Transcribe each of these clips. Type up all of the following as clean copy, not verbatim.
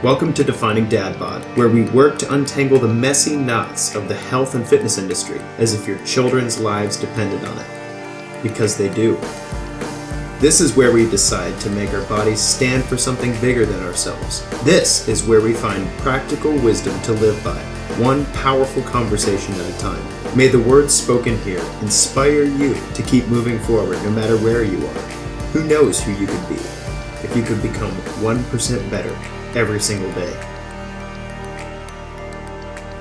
Welcome to Defining Dad Bod, where we work to untangle the messy knots of the health and fitness industry as if your children's lives depended on it. Because they do. This is where we decide to make our bodies stand for something bigger than ourselves. This is where we find practical wisdom to live by, one powerful conversation at a time. May the words spoken here inspire you to keep moving forward no matter where you are. Who knows who you could be if you could become 1% better every single day.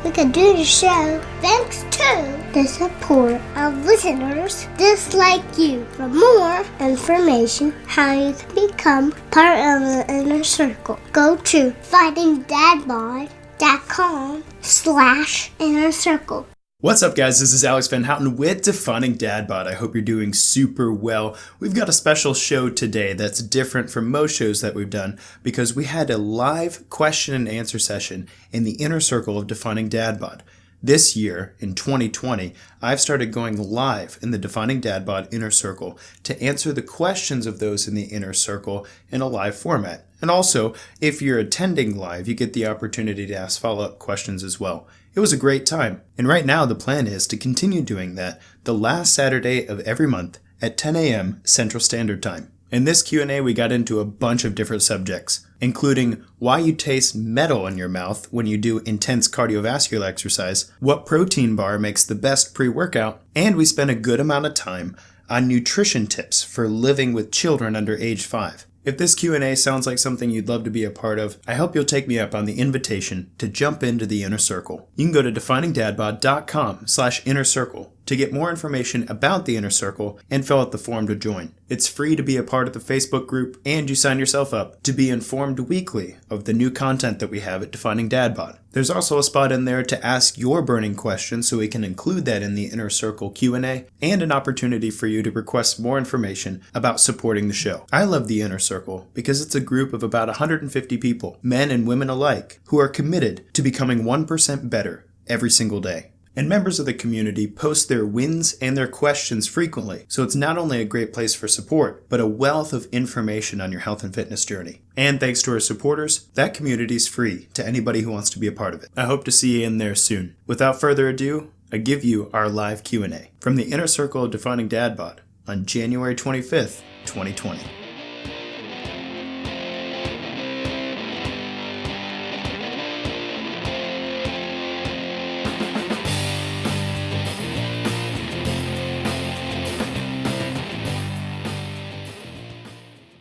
We can do the show thanks to the support of listeners just like you. For more information how you can become part of the inner circle, go to findingdadbod.com/inner circle. What's up, guys? This is Alex Van Houten with Defining Dad Bod. I hope you're doing super well. We've got a special show today that's different from most shows that we've done because we had a live question and answer session in the inner circle of Defining Dad Bod. This year, in 2020, I've started going live in the Defining Dad Bod inner circle to answer the questions of those in the inner circle in a live format. And also, if you're attending live, you get the opportunity to ask follow-up questions as well. It was a great time. And right now, the plan is to continue doing that the last Saturday of every month at 10 a.m. Central Standard Time. In this Q&A, we got into a bunch of different subjects, including why you taste metal in your mouth when you do intense cardiovascular exercise, what protein bar makes the best pre-workout, and we spent a good amount of time on nutrition tips for living with children under age 5. If this Q&A sounds like something you'd love to be a part of, I hope you'll take me up on the invitation to jump into the inner circle. You can go to definingdadbod.com/inner circle to get more information about the inner circle and fill out the form to join. It's free to be a part of the Facebook group, and you sign yourself up to be informed weekly of the new content that we have at Defining Dad Bod. There's also a spot in there to ask your burning questions so we can include that in the inner circle Q&A, and an opportunity for you to request more information about supporting the show. I love the inner circle because it's a group of about 150 people, men and women alike, who are committed to becoming 1% better every single day. And members of the community post their wins and their questions frequently, so it's not only a great place for support, but a wealth of information on your health and fitness journey. And thanks to our supporters, that community is free to anybody who wants to be a part of it. I hope to see you in there soon. Without further ado, I give you our live Q&A from the Inner Circle of Defining Dad Bod on January 25th, 2020.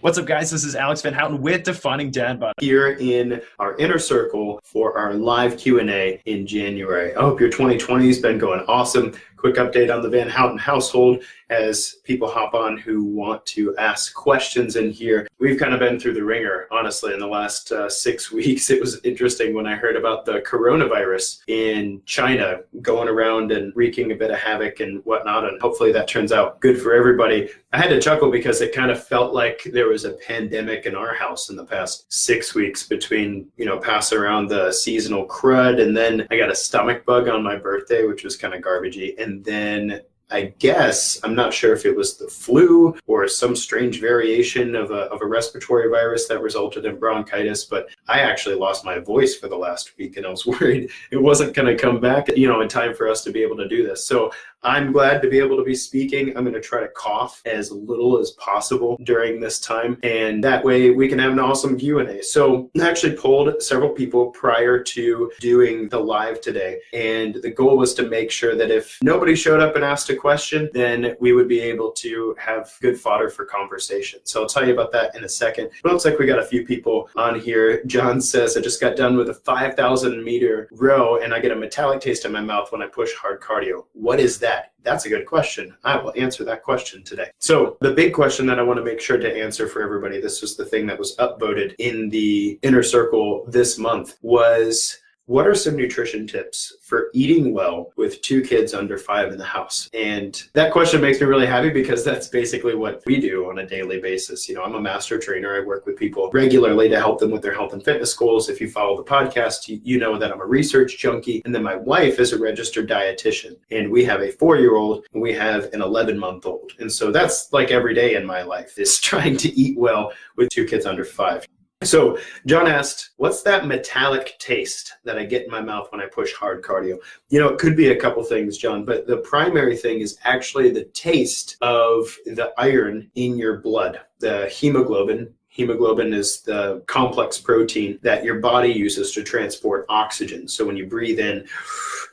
What's up, guys? This is Alex Van Houten with Defining Dad Bod here in our inner circle for our live Q&A in January. I hope your 2020 has been going awesome. Quick update on the Van Houten household as people hop on who want to ask questions in here. We've kind of been through the ringer, honestly, in the last 6 weeks. It was interesting when I heard about the coronavirus in China going around and wreaking a bit of havoc and whatnot, and hopefully that turns out good for everybody. I had to chuckle because it kind of felt like there was a pandemic in our house in the past 6 weeks between, passing around the seasonal crud, and then I got a stomach bug on my birthday, which was kind of garbagey. And then I guess, I'm not sure if it was the flu or some strange variation of a respiratory virus that resulted in bronchitis, but I actually lost my voice for the last week, and I was worried it wasn't going to come back, in time for us to be able to do this. So I'm glad to be able to be speaking. I'm going to try to cough as little as possible during this time, and that way we can have an awesome Q&A. So I actually polled several people prior to doing the live today, and the goal was to make sure that if nobody showed up and asked a question, then we would be able to have good fodder for conversation. So I'll tell you about that in a second. It looks like we got a few people on here. John says, I just got done with a 5,000 meter row and I get a metallic taste in my mouth when I push hard cardio. What is that? That's a good question. I will answer that question today. So the big question that I want to make sure to answer for everybody, this was the thing that was upvoted in the inner circle this month, was what are some nutrition tips for eating well with 2 kids under 5 in the house? And that question makes me really happy because that's basically what we do on a daily basis. I'm a master trainer. I work with people regularly to help them with their health and fitness goals. If you follow the podcast, you know that I'm a research junkie. And then my wife is a registered dietitian. And we have a 4-year-old and we have an 11-month-old. And so that's like every day in my life is trying to eat well with 2 kids under 5. So John asked, what's that metallic taste that I get in my mouth when I push hard cardio? You know, it could be a couple things, John, but the primary thing is actually the taste of the iron in your blood, the hemoglobin. Hemoglobin is the complex protein that your body uses to transport oxygen. So when you breathe in,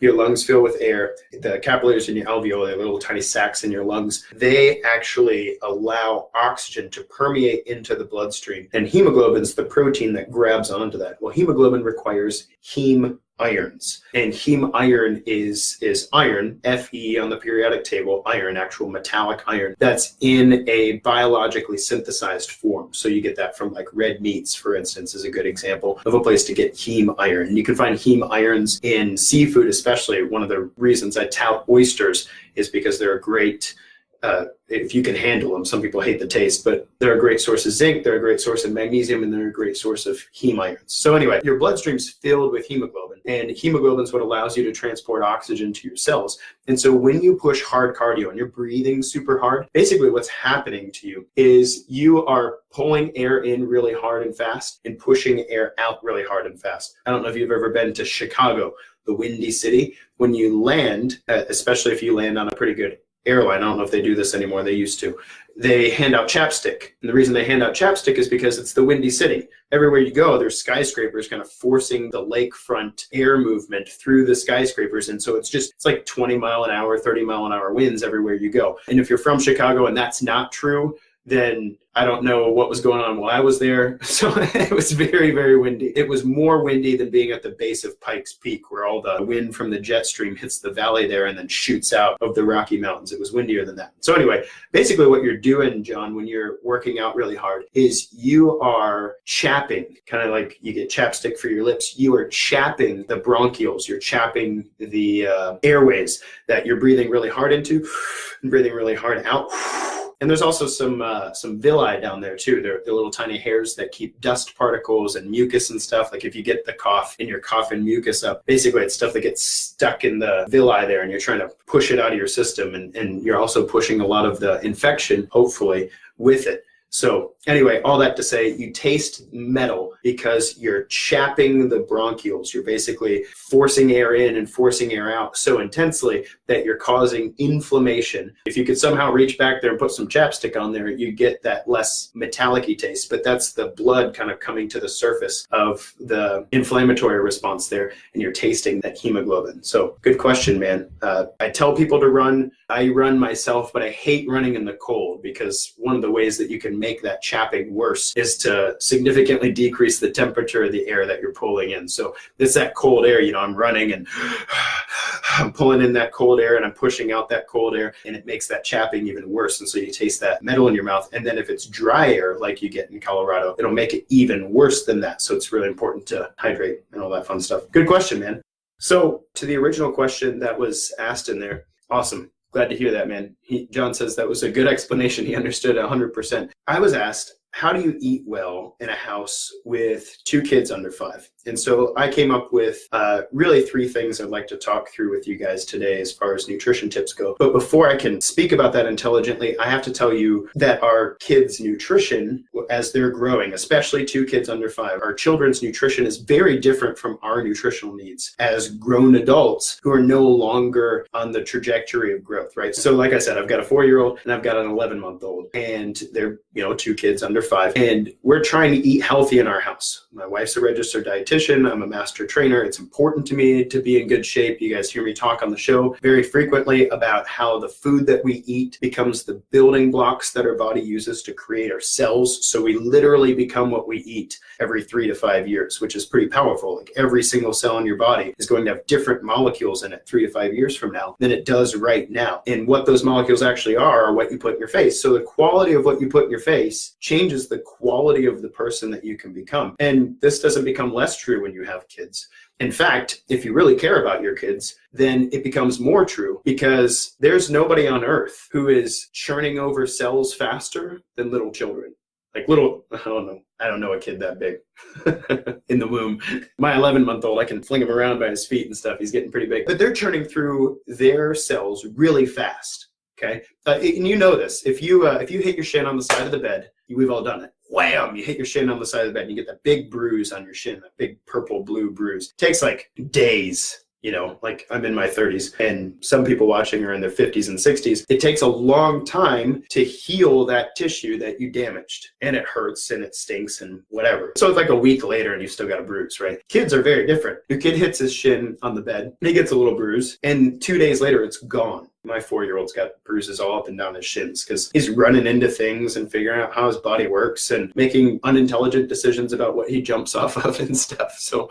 your lungs fill with air. The capillaries in your alveoli, little tiny sacs in your lungs, they actually allow oxygen to permeate into the bloodstream. And hemoglobin is the protein that grabs onto that. Well, hemoglobin requires heme irons, and heme iron is iron, Fe on the periodic table, iron, actual metallic iron, that's in a biologically synthesized form. So you get that from like red meats, for instance, is a good example of a place to get heme iron. And you can find heme irons in seafood, especially. One of the reasons I tout oysters is because they're a great, if you can handle them. Some people hate the taste, but they're a great source of zinc, they're a great source of magnesium, and they're a great source of heme irons. So anyway, your bloodstream's filled with hemoglobin, and hemoglobin is what allows you to transport oxygen to your cells. And so when you push hard cardio and you're breathing super hard, basically what's happening to you is you are pulling air in really hard and fast and pushing air out really hard and fast. I don't know if you've ever been to Chicago, the windy city. When you land, especially if you land on a pretty good airline, I don't know if they do this anymore, they used to, they hand out chapstick. And the reason they hand out chapstick is because it's the windy city. Everywhere you go, there's skyscrapers kind of forcing the lakefront air movement through the skyscrapers. And so it's like 20 mile an hour, 30 mile an hour winds everywhere you go. And if you're from Chicago and that's not true, then I don't know what was going on while I was there. So it was very, very windy. It was more windy than being at the base of Pikes Peak, where all the wind from the jet stream hits the valley there and then shoots out of the Rocky Mountains. It was windier than that. So anyway, basically what you're doing, John, when you're working out really hard is you are chapping, kind of like you get chapstick for your lips. You are chapping the bronchioles. You're chapping the airways that you're breathing really hard into and breathing really hard out. And there's also some villi down there too. They're the little tiny hairs that keep dust particles and mucus and stuff. Like if you get the cough and you're coughing mucus up, basically it's stuff that gets stuck in the villi there and you're trying to push it out of your system. And you're also pushing a lot of the infection, hopefully, with it. So anyway, all that to say, you taste metal because you're chapping the bronchioles. You're basically forcing air in and forcing air out so intensely that you're causing inflammation. If you could somehow reach back there and put some chapstick on there, you get that less metallic-y taste. But that's the blood kind of coming to the surface of the inflammatory response there, and you're tasting that hemoglobin. So good question, man. I tell people to run. I run myself, but I hate running in the cold because one of the ways that you can make that chapping worse is to significantly decrease the temperature of the air that you're pulling in. So it's that cold air, you know, I'm running and I'm pulling in that cold air and I'm pushing out that cold air, and it makes that chapping even worse. And so you taste that metal in your mouth. And then if it's dry air like you get in Colorado, it'll make it even worse than that. So it's really important to hydrate and all that fun stuff. Good question, man. So to the original question that was asked in there, awesome. Glad to hear that, man. John says that was a good explanation. He understood 100%. I was asked, how do you eat well in a house with 2 kids under 5? And so I came up with really 3 things I'd like to talk through with you guys today as far as nutrition tips go. But before I can speak about that intelligently, I have to tell you that our kids' nutrition, as they're growing, especially 2 kids under 5, our children's nutrition is very different from our nutritional needs as grown adults who are no longer on the trajectory of growth, right? So like I said, I've got a 4-year-old and I've got an 11-month-old, and they're, 2 kids under 5, and we're trying to eat healthy in our house. My wife's a registered dietitian. I'm a master trainer. It's important to me to be in good shape. You guys hear me talk on the show very frequently about how the food that we eat becomes the building blocks that our body uses to create our cells. So we literally become what we eat every 3 to 5 years, which is pretty powerful. Like every single cell in your body is going to have different molecules in it 3 to 5 years from now than it does right now. And what those molecules actually are what you put in your face. So the quality of what you put in your face changes the quality of the person that you can become. And this doesn't become less true when you have kids. In fact, if you really care about your kids, then it becomes more true, because there's nobody on earth who is churning over cells faster than little children. Like I don't know a kid that big in the womb. My 11-month-old, I can fling him around by his feet and stuff. He's getting pretty big. But they're churning through their cells really fast. Okay, and you know this. If you hit your shin on the side of the bed We've all done it. Wham! You hit your shin on the side of the bed and you get that big bruise on your shin, that big purple blue bruise. It takes like days. You know, like I'm in my 30s and some people watching are in their 50s and 60s. It takes a long time to heal that tissue that you damaged, and it hurts and it stinks and whatever. So it's like a week later and you've still got a bruise, right? Kids are very different. Your kid hits his shin on the bed and he gets a little bruise, and 2 days later it's gone. My 4-year-old's got bruises all up and down his shins because he's running into things and figuring out how his body works and making unintelligent decisions about what he jumps off of and stuff. So,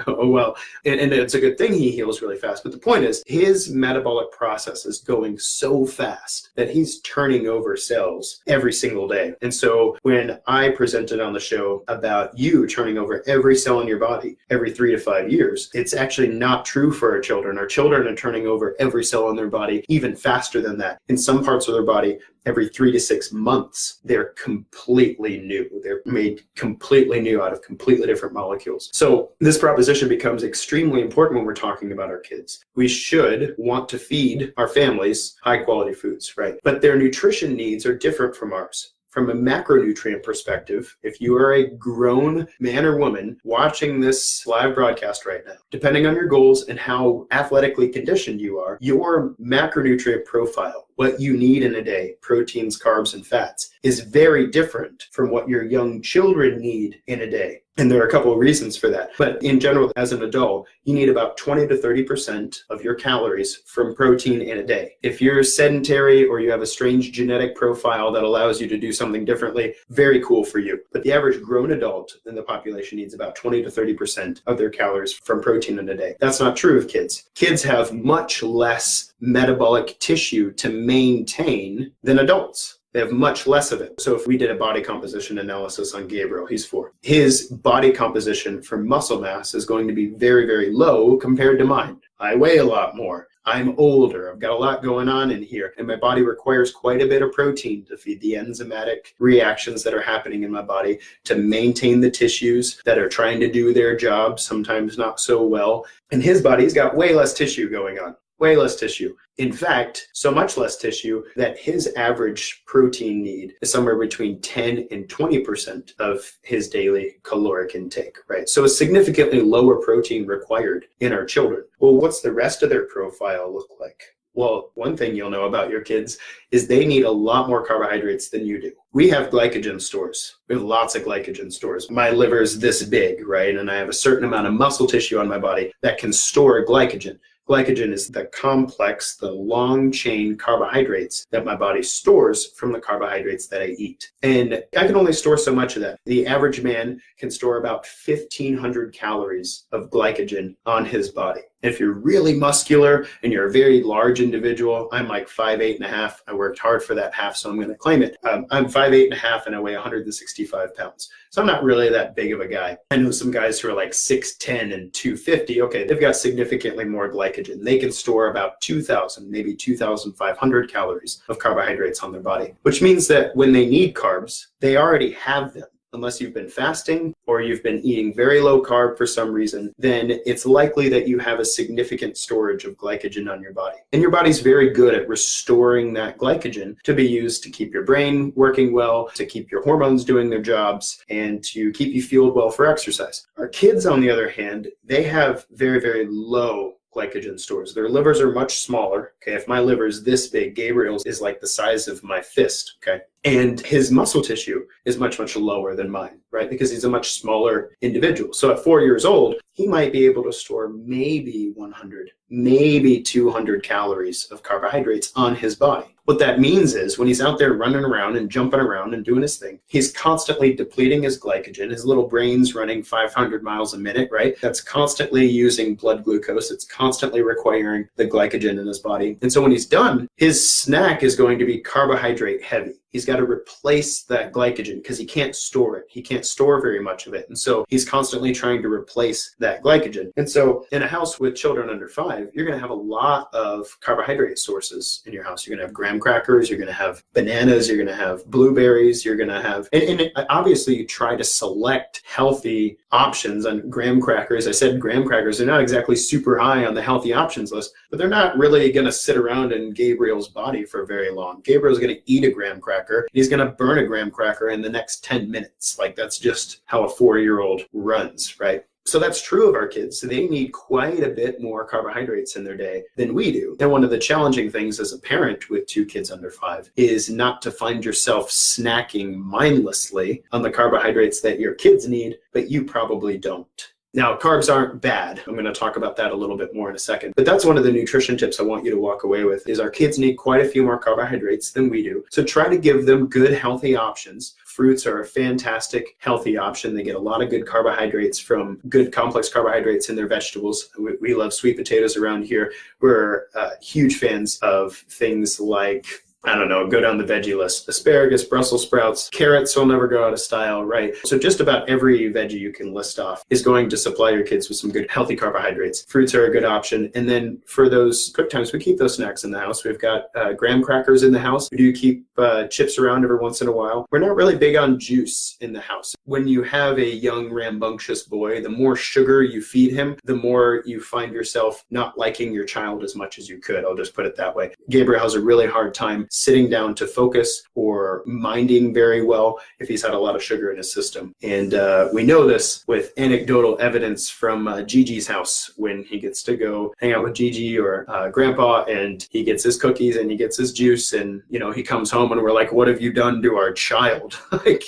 oh well. And it's a good thing he heals really fast. But the point is, his metabolic process is going so fast that he's turning over cells every single day. And so when I presented on the show about you turning over every cell in your body every 3 to 5 years, it's actually not true for our children. Our children are turning over every cell in their body even faster than that. In some parts of their body, every 3 to 6 months, they're completely new. They're made completely new out of completely different molecules. So this proposition becomes extremely important when we're talking about our kids. We should want to feed our families high quality foods, right? But their nutrition needs are different from ours. From a macronutrient perspective, if you are a grown man or woman watching this live broadcast right now, depending on your goals and how athletically conditioned you are, your macronutrient profile, what you need in a day, proteins, carbs, and fats, is very different from what your young children need in a day. And there are a couple of reasons for that. But in general, as an adult, you need about 20 to 30% of your calories from protein in a day. If you're sedentary or you have a strange genetic profile that allows you to do something differently, very cool for you. But the average grown adult in the population needs about 20 to 30% of their calories from protein in a day. That's not true of kids. Kids have much less metabolic tissue to maintain than adults. They have much less of it. So if we did a body composition analysis on Gabriel, he's 4. His body composition for muscle mass is going to be very, very low compared to mine. I weigh a lot more. I'm older. I've got a lot going on in here. And my body requires quite a bit of protein to feed the enzymatic reactions that are happening in my body, to maintain the tissues that are trying to do their job, sometimes not so well. And his body's got way less tissue going on. Way less tissue. In fact, so much less tissue that his average protein need is somewhere between 10 and 20% of his daily caloric intake, right? So a significantly lower protein required in our children. Well, what's the rest of their profile look like? Well, one thing you'll know about your kids is they need a lot more carbohydrates than you do. We have glycogen stores. We have lots of glycogen stores. My liver is this big, right? And I have a certain amount of muscle tissue on my body that can store glycogen. Glycogen is the complex, the long chain carbohydrates that my body stores from the carbohydrates that I eat. And I can only store so much of that. The average man can store about 1,500 calories of glycogen on his body. If you're really muscular and you're a very large individual, I'm like 5'8.5". I worked hard for that half, so I'm going to claim it. I'm 5'8.5" and I weigh 165 pounds. So I'm not really that big of a guy. I know some guys who are like 6'10" and 250. Okay, they've got significantly more glycogen. They can store about 2,000, maybe 2,500 calories of carbohydrates on their body, which means that when they need carbs, they already have them. Unless you've been fasting or you've been eating very low carb for some reason, then it's likely that you have a significant storage of glycogen on your body. And your body's very good at restoring that glycogen to be used to keep your brain working well, to keep your hormones doing their jobs, and to keep you fueled well for exercise. Our kids, on the other hand, they have very, very low glycogen stores. Their livers are much smaller. Okay, if my liver is this big, Gabriel's is like the size of my fist. Okay, and his muscle tissue is much, much lower than mine, right? Because he's a much smaller individual. So at 4 years old, he might be able to store maybe 100, maybe 200 calories of carbohydrates on his body. What that means is when he's out there running around and jumping around and doing his thing, he's constantly depleting his glycogen. His little brain's running 500 miles a minute, right? That's constantly using blood glucose. It's constantly requiring the glycogen in his body. And so when he's done, his snack is going to be carbohydrate heavy. He's got to replace that glycogen because he can't store it. He can't store very much of it. And so he's constantly trying to replace that glycogen. And so in a house with children under 5, you're going to have a lot of carbohydrate sources in your house. You're going to have graham crackers, you're going to have bananas, you're going to have blueberries, you're going to have, and obviously you try to select healthy options on graham crackers. I said graham crackers, they're not exactly super high on the healthy options list, but they're not really going to sit around in Gabriel's body for very long. Gabriel's going to eat a graham cracker cracker. He's going to burn a graham cracker in the next 10 minutes. Like, that's just how a 4-year-old runs, right? So that's true of our kids. So they need quite a bit more carbohydrates in their day than we do. And one of the challenging things as a parent with 2 kids under 5 is not to find yourself snacking mindlessly on the carbohydrates that your kids need, but you probably don't. Now, carbs aren't bad. I'm going to talk about that a little bit more in a second. But that's one of the nutrition tips I want you to walk away with is our kids need quite a few more carbohydrates than we do. So try to give them good, healthy options. Fruits are a fantastic, healthy option. They get a lot of good carbohydrates from good complex carbohydrates in their vegetables. We love sweet potatoes around here. We're huge fans of things like, I don't know, go down the veggie list. Asparagus, Brussels sprouts, carrots will never go out of style, right? So just about every veggie you can list off is going to supply your kids with some good healthy carbohydrates. Fruits are a good option. And then for those quick times, we keep those snacks in the house. We've got graham crackers in the house. We do keep chips around every once in a while. We're not really big on juice in the house. When you have a young, rambunctious boy, the more sugar you feed him, the more you find yourself not liking your child as much as you could. I'll just put it that way. Gabriel has a really hard time sitting down to focus or minding very well if he's had a lot of sugar in his system. And we know this with anecdotal evidence from Gigi's house when he gets to go hang out with Gigi or Grandpa, and he gets his cookies and he gets his juice, and he comes home and we're like, what have you done to our child? Like,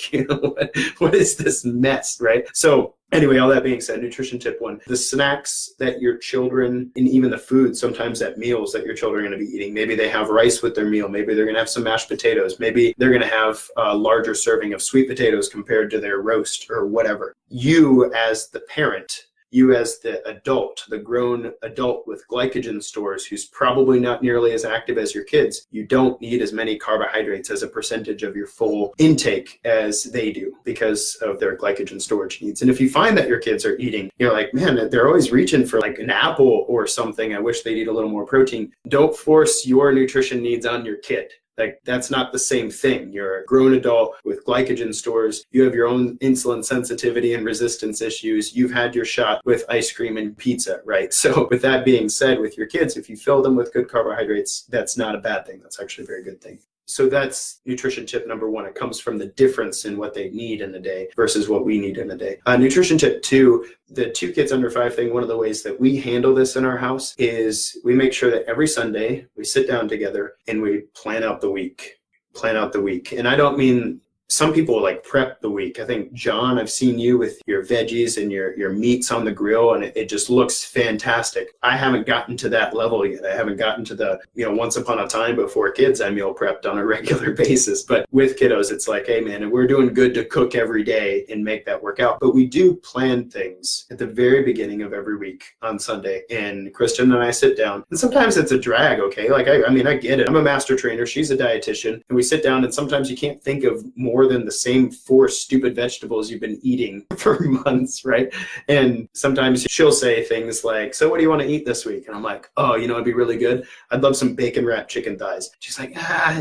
what is this mess, right? So anyway, all that being said, nutrition tip 1, the snacks that your children, and even the food sometimes at meals that your children are going to be eating, maybe they have rice with their meal, maybe they're going to have some mashed potatoes, maybe they're going to have a larger serving of sweet potatoes compared to their roast or whatever. You as the parent, you as the adult, the grown adult with glycogen stores who's probably not nearly as active as your kids, you don't need as many carbohydrates as a percentage of your full intake as they do because of their glycogen storage needs. And if you find that your kids are eating, you're like, man, they're always reaching for like an apple or something. I wish they'd eat a little more protein. Don't force your nutrition needs on your kid. Like, that's not the same thing. You're a grown adult with glycogen stores. You have your own insulin sensitivity and resistance issues. You've had your shot with ice cream and pizza, right? So with that being said, with your kids, if you fill them with good carbohydrates, that's not a bad thing. That's actually a very good thing. So that's nutrition tip number 1. It comes from the difference in what they need in a day versus what we need in a day. Nutrition tip 2, the 2 kids under 5 thing, one of the ways that we handle this in our house is we make sure that every Sunday we sit down together and we plan out the week. And I don't mean some people like prep the week. I think, John, I've seen you with your veggies and your meats on the grill, and it just looks fantastic. I haven't gotten to that level yet. I haven't gotten to the, once upon a time before kids, I meal prepped on a regular basis. But with kiddos, it's like, hey, man, we're doing good to cook every day and make that work out. But we do plan things at the very beginning of every week on Sunday. And Kristen and I sit down, and sometimes it's a drag, okay? Like, I get it. I'm a master trainer. She's a dietitian. And we sit down, and sometimes you can't think of more than the same 4 stupid vegetables you've been eating for months, right? And sometimes she'll say things like, so what do you want to eat this week? And I'm like, oh, it'd be really good. I'd love some bacon wrapped chicken thighs. She's like,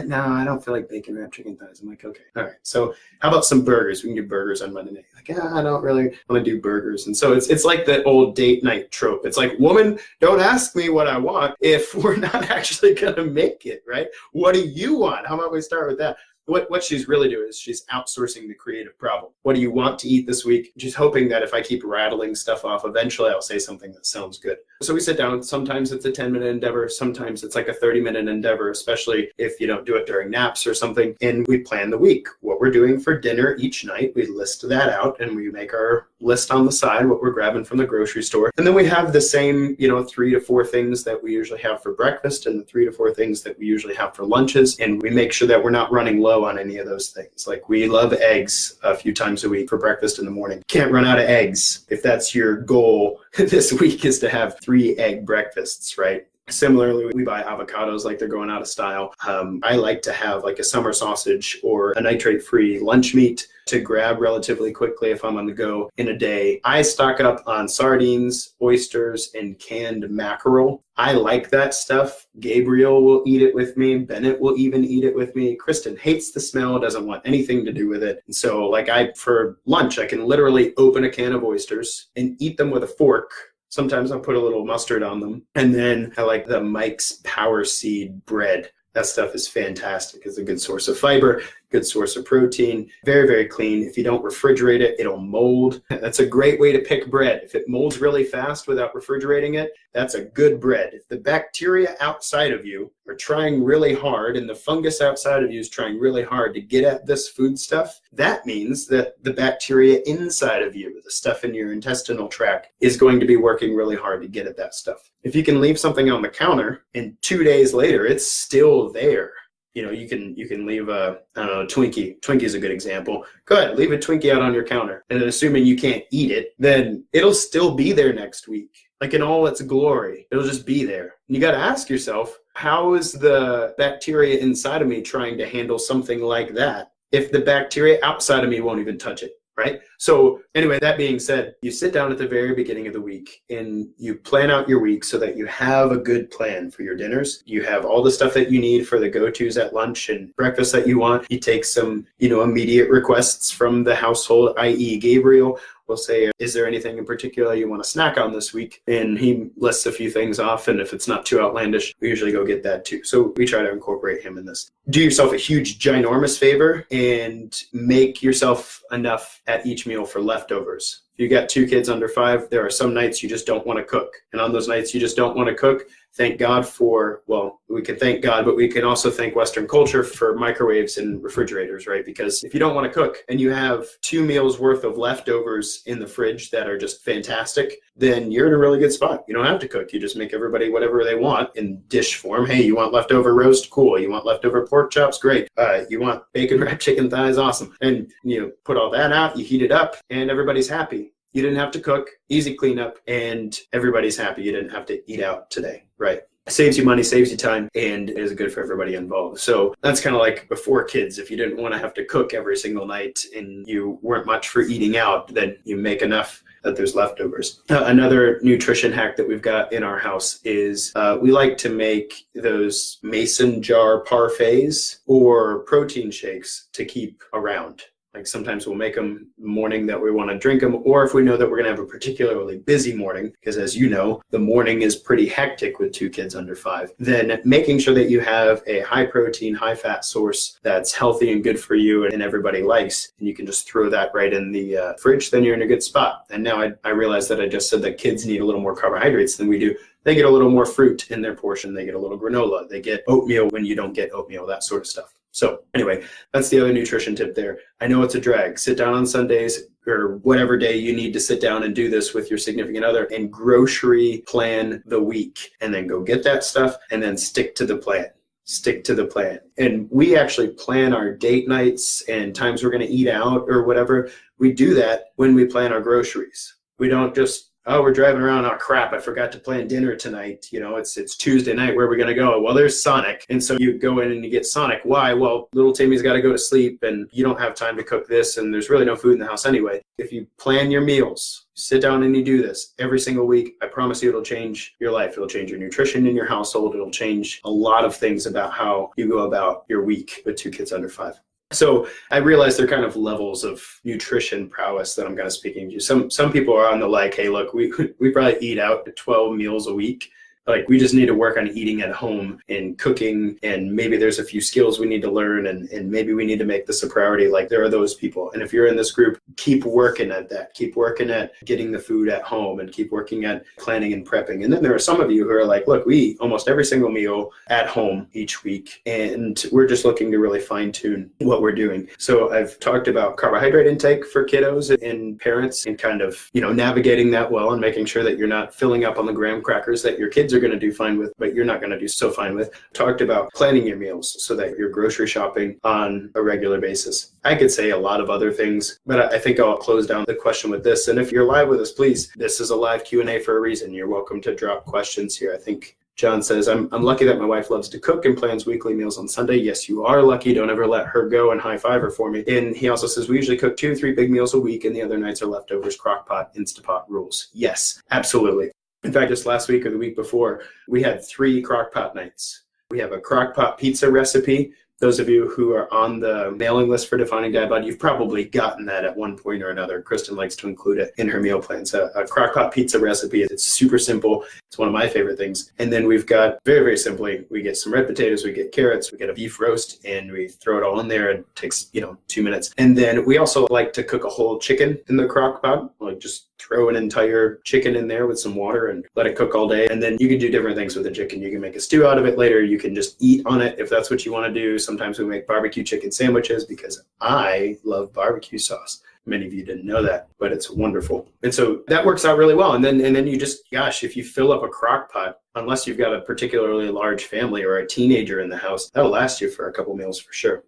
no, I don't feel like bacon wrapped chicken thighs. I'm like, okay, all right. So how about some burgers? We can do burgers on Monday night. Like, I don't really want to do burgers. And so it's like that old date night trope. It's like, woman, don't ask me what I want if we're not actually going to make it, right? What do you want? How about we start with that? What she's really doing is she's outsourcing the creative problem. What do you want to eat this week? She's hoping that if I keep rattling stuff off, eventually I'll say something that sounds good. So we sit down. Sometimes it's a 10-minute endeavor. Sometimes it's like a 30-minute endeavor, especially if you don't do it during naps or something. And we plan the week, what we're doing for dinner each night. We list that out and we make our list on the side, what we're grabbing from the grocery store. And then we have the same, 3 to 4 things that we usually have for breakfast and the 3 to 4 things that we usually have for lunches. And we make sure that we're not running low on any of those things. Like, we love eggs a few times a week for breakfast in the morning. Can't run out of eggs. If that's your goal this week, is to have 3 egg breakfasts, right? Similarly, we buy avocados like they're going out of style. I like to have like a summer sausage or a nitrate-free lunch meat to grab relatively quickly if I'm on the go in a day. I stock up on sardines, oysters, and canned mackerel. I like that stuff. Gabriel will eat it with me. Bennett will even eat it with me. Kristen hates the smell, doesn't want anything to do with it. And so for lunch, I can literally open a can of oysters and eat them with a fork. Sometimes I'll put a little mustard on them. And then I like the Mike's Power Seed bread. That stuff is fantastic. It's a good source of fiber. good source of protein, very, very clean. If you don't refrigerate it, it'll mold. That's a great way to pick bread. If it molds really fast without refrigerating it, that's a good bread. If the bacteria outside of you are trying really hard and the fungus outside of you is trying really hard to get at this food stuff, that means that the bacteria inside of you, the stuff in your intestinal tract, is going to be working really hard to get at that stuff. If you can leave something on the counter and 2 days later, it's still there. You know, you can leave a, I don't know, a Twinkie. Twinkie is a good example. Go ahead, leave a Twinkie out on your counter. And then assuming you can't eat it, then it'll still be there next week. Like in all its glory, it'll just be there. And you got to ask yourself, how is the bacteria inside of me trying to handle something like that if the bacteria outside of me won't even touch it? Right? So anyway, that being said, you sit down at the very beginning of the week and you plan out your week so that you have a good plan for your dinners. You have all the stuff that you need for the go-tos at lunch and breakfast that you want. You take some, immediate requests from the household, i.e. Gabriel will say, is there anything in particular you want to snack on this week? And he lists a few things off, and if it's not too outlandish, we usually go get that too. So we try to incorporate him in this. Do yourself a huge, ginormous favor and make yourself enough at each meal for leftovers. If you got 2 kids under 5, there are some nights you just don't want to cook. And on those nights you just don't want to cook, thank God for, well, we can thank God, but we can also thank Western culture for microwaves and refrigerators, right? Because if you don't want to cook and you have 2 meals worth of leftovers in the fridge that are just fantastic, then you're in a really good spot. You don't have to cook. You just make everybody whatever they want in dish form. Hey, you want leftover roast? Cool. You want leftover pork chops? Great. You want bacon wrapped chicken thighs? Awesome. And you put all that out, you heat it up, and everybody's happy. You didn't have to cook, easy cleanup, and everybody's happy. You didn't have to eat out today, right? Saves you money, saves you time, and is good for everybody involved. So that's kind of like before kids. If you didn't want to have to cook every single night and you weren't much for eating out, then you make enough that there's leftovers. Another nutrition hack that we've got in our house is we like to make those mason jar parfaits or protein shakes to keep around. Like sometimes we'll make them the morning that we want to drink them, or if we know that we're going to have a particularly busy morning, because as you know, the morning is pretty hectic with 2 kids under 5, then making sure that you have a high protein, high fat source that's healthy and good for you and everybody likes, and you can just throw that right in the fridge, then you're in a good spot. And now I realize that I just said that kids need a little more carbohydrates than we do. They get a little more fruit in their portion. They get a little granola. They get oatmeal when you don't get oatmeal, that sort of stuff. So anyway, that's the other nutrition tip there. I know it's a drag. Sit down on Sundays or whatever day you need to sit down and do this with your significant other and grocery plan the week, and then go get that stuff and then stick to the plan. Stick to the plan. And we actually plan our date nights and times we're going to eat out or whatever. We do that when we plan our groceries. We don't just, oh, we're driving around, oh crap, I forgot to plan dinner tonight. It's Tuesday night, where are we going to go? Well, there's Sonic. And so you go in and you get Sonic. Why? Well, little Timmy's got to go to sleep and you don't have time to cook this and there's really no food in the house anyway. If you plan your meals, sit down and you do this every single week, I promise you it'll change your life. It'll change your nutrition in your household. It'll change a lot of things about how you go about your week with 2 kids under 5. So I realize there are kind of levels of nutrition prowess that I'm kind of speaking to. Some people are on the like, hey, look, we probably eat out 12 meals a week. Like, we just need to work on eating at home and cooking, and maybe there's a few skills we need to learn, and maybe we need to make this a priority. Like, there are those people. And if you're in this group, keep working at that. Keep working at getting the food at home and keep working at planning and prepping. And then there are some of you who are like, look, we eat almost every single meal at home each week, and we're just looking to really fine tune what we're doing. So I've talked about carbohydrate intake for kiddos and parents, and kind of, navigating that well and making sure that you're not filling up on the graham crackers that your kids are going to do fine with, but you're not going to do so fine with. Talked about planning your meals so that you're grocery shopping on a regular basis. I could say a lot of other things, but I think I'll close down the question with this. And if you're live with us, please, this is a live Q&A for a reason. You're welcome to drop questions here. I think John says, I'm lucky that my wife loves to cook and plans weekly meals on Sunday. Yes, you are lucky. Don't ever let her go and high five her for me. And he also says, we usually cook 2 to 3 big meals a week, and the other nights are leftovers, crock pot, Instapot rules. Yes, absolutely. In fact, just last week or the week before, we had 3 crock pot nights. We have a crock pot pizza recipe Those of you who are on the mailing list for Defining Dad Bod, you've probably gotten that at one point or another. Kristen likes to include it in her meal plans. A crock-pot pizza recipe. It's super simple. It's one of my favorite things. And then we've got, very, very simply, we get some red potatoes, we get carrots, we get a beef roast, and we throw it all in there. It takes, 2 minutes. And then we also like to cook a whole chicken in the crock-pot, like just throw an entire chicken in there with some water and let it cook all day. And then you can do different things with the chicken. You can make a stew out of it later. You can just eat on it if that's what you want to do. Sometimes we make barbecue chicken sandwiches because I love barbecue sauce. Many of you didn't know that, but it's wonderful. And so that works out really well. And then you just, gosh, if you fill up a crock pot, unless you've got a particularly large family or a teenager in the house, that'll last you for a couple meals for sure.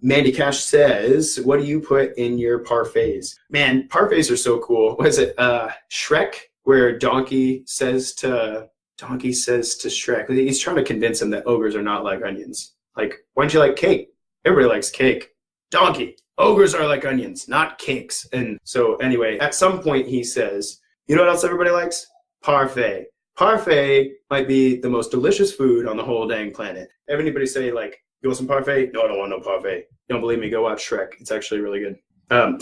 Mandy Cash says, what do you put in your parfaits? Man, parfaits are so cool. What is it? Shrek, where Donkey says to Shrek, he's trying to convince him that ogres are not like onions. Like, why don't you like cake? Everybody likes cake. Donkey, ogres are like onions, not cakes. And so anyway, at some point he says, you know what else everybody likes? Parfait. Parfait might be the most delicious food on the whole dang planet. Everybody say like, you want some parfait? No, I don't want no parfait. You don't believe me? Go watch Shrek. It's actually really good.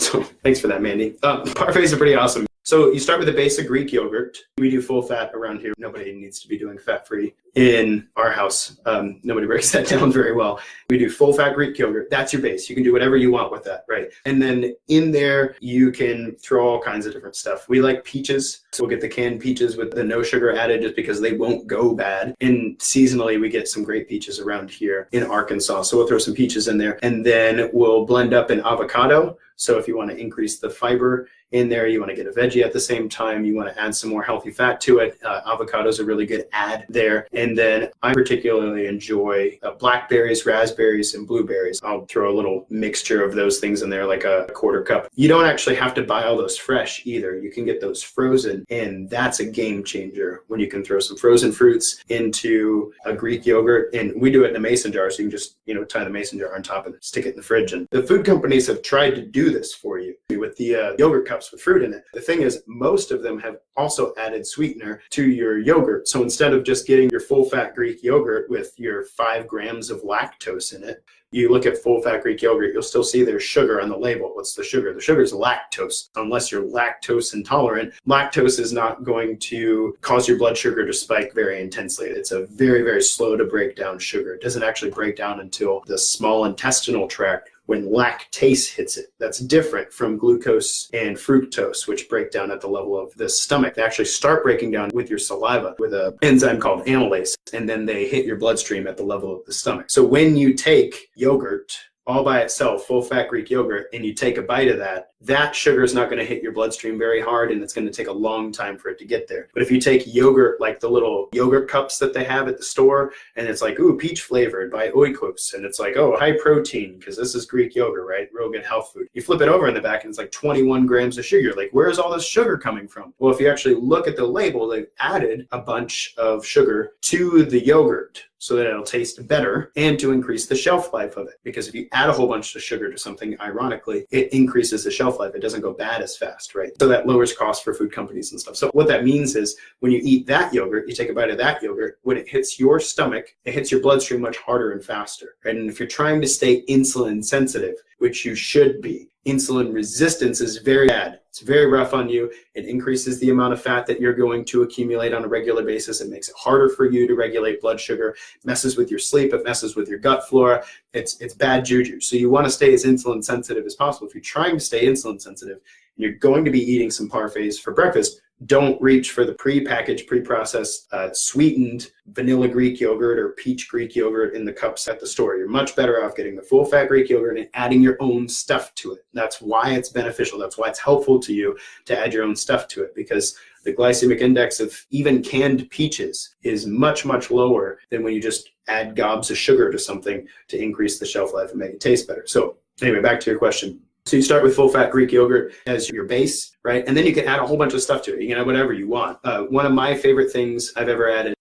So thanks for that, Mandy. Parfaits are pretty awesome. So you start with a basic Greek yogurt. We do full fat around here. Nobody needs to be doing fat-free in our house. Nobody breaks that down very well. We do full fat Greek yogurt. That's your base. You can do whatever you want with that, right? And then in there, you can throw all kinds of different stuff. We like peaches. So we'll get the canned peaches with the no sugar added just because they won't go bad. And seasonally, we get some great peaches around here in Arkansas. So we'll throw some peaches in there. And then we'll blend up an avocado. So if you want to increase the fiber in there, you want to get a veggie at the same time, you want to add some more healthy fat to it. Avocado's a really good add there. And then I particularly enjoy blackberries, raspberries, and blueberries. I'll throw a little mixture of those things in there, like a quarter cup. You don't actually have to buy all those fresh either. You can get those frozen, and that's a game changer when you can throw some frozen fruits into a Greek yogurt. And we do it in a mason jar, so you can just tie the mason jar on top and stick it in the fridge. And the food companies have tried to do this for you with the yogurt cups with fruit in it. The thing is, most of them have also added sweetener to your yogurt. So instead of just getting your full fat Greek yogurt with your 5 grams of lactose in it, you look at full fat Greek yogurt, you'll still see there's sugar on the label. What's the sugar? The sugar is lactose. Unless you're lactose intolerant, lactose is not going to cause your blood sugar to spike very intensely. It's a very, very slow to break down sugar. It doesn't actually break down until the small intestinal tract when lactase hits it. That's different from glucose and fructose, which break down at the level of the stomach. They actually start breaking down with your saliva with an enzyme called amylase, and then they hit your bloodstream at the level of the stomach. So when you take yogurt all by itself, full fat Greek yogurt, and you take a bite of that, that sugar is not going to hit your bloodstream very hard, and it's going to take a long time for it to get there. But if you take yogurt, like the little yogurt cups that they have at the store, and it's like, ooh, peach flavored by Oikos, and it's like, oh, high protein, because this is Greek yogurt, right? Real good health food. You flip it over in the back, and it's like 21 grams of sugar. Like, where's all this sugar coming from? Well, if you actually look at the label, they've added a bunch of sugar to the yogurt so that it'll taste better and to increase the shelf life of it. Because if you add a whole bunch of sugar to something, ironically, it increases the shelf life. It doesn't go bad as fast, right? So that lowers costs for food companies and stuff. So what that means is when you eat that yogurt, you take a bite of that yogurt, when it hits your stomach, it hits your bloodstream much harder and faster, right? And if you're trying to stay insulin sensitive, which you should be, insulin resistance is very bad. It's very rough on you. It increases the amount of fat that you're going to accumulate on a regular basis. It makes it harder for you to regulate blood sugar, messes with your sleep, it messes with your gut flora. It's bad juju. So you want to stay as insulin sensitive as possible. If you're trying to stay insulin sensitive and you're going to be eating some parfaits for breakfast, don't reach for the pre-packaged, pre-processed, sweetened vanilla Greek yogurt or peach Greek yogurt in the cups at the store. You're much better off getting the full-fat Greek yogurt and adding your own stuff to it. That's why it's beneficial. That's why it's helpful to you to add your own stuff to it, because the glycemic index of even canned peaches is much, much lower than when you just add gobs of sugar to something to increase the shelf life and make it taste better. So anyway, back to your question. So you start with full-fat Greek yogurt as your base, right? And then you can add a whole bunch of stuff to it. You can add whatever you want. One of my favorite things I've ever added.